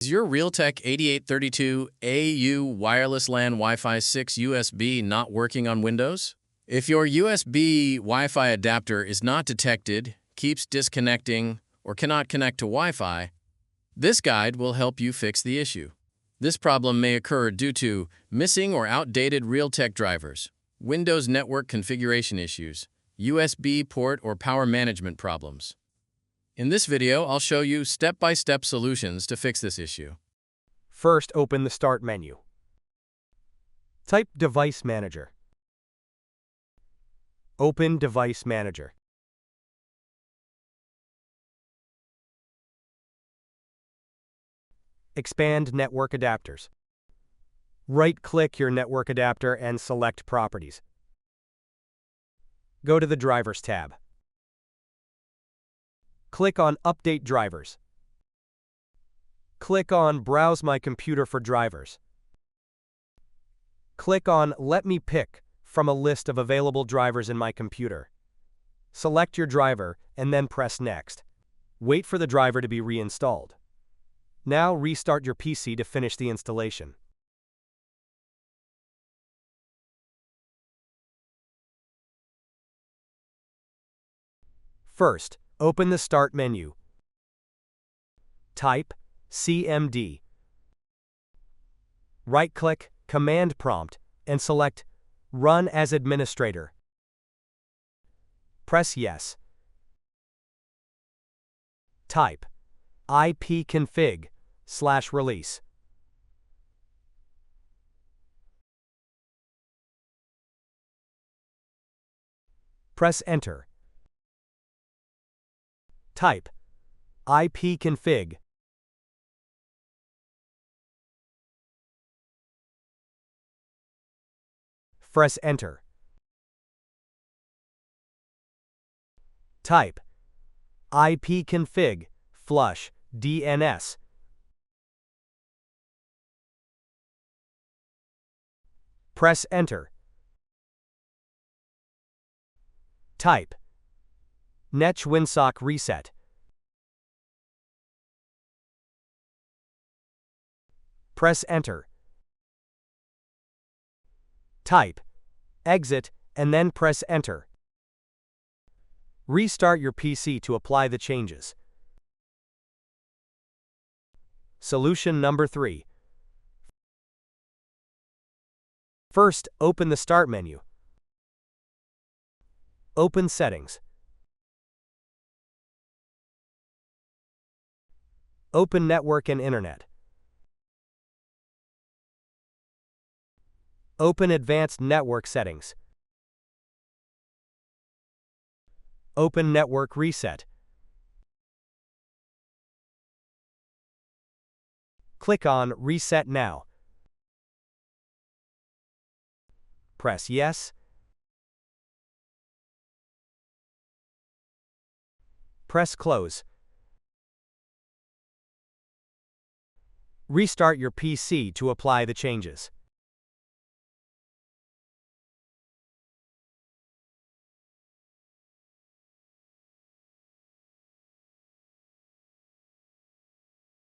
Is your Realtek 8832AU Wireless LAN Wi-Fi 6 USB not working on Windows? If your USB Wi-Fi adapter is not detected, keeps disconnecting, or cannot connect to Wi-Fi, this guide will help you fix the issue. This problem may occur due to missing or outdated Realtek drivers, Windows network configuration issues, USB port or power management problems. In this video, I'll show you step-by-step solutions to fix this issue. First, open the Start menu. Type Device Manager. Open Device Manager. Expand Network Adapters. Right-click your network adapter and select Properties. Go to the Drivers tab. Click on Update Drivers. Click on Browse My Computer for drivers. Click on Let me pick from a list of available drivers in my computer. Select your driver and then press Next. Wait for the driver to be reinstalled. Now restart your PC to finish the installation. First, open the Start menu. Type CMD. Right-click Command Prompt and select Run as Administrator. Press Yes. Type ipconfig/release. Press Enter. Type ipconfig. Press Enter. Type ipconfig flush DNS. Press Enter. Type netwinsock reset. Press Enter. Type exit and then press Enter. Restart your PC to apply the changes. Solution number 3. First, open the Start menu. Open Settings. Open Network and Internet. Open Advanced Network Settings. Open Network Reset. Click on Reset Now. Press Yes. Press Close. Restart your PC to apply the changes.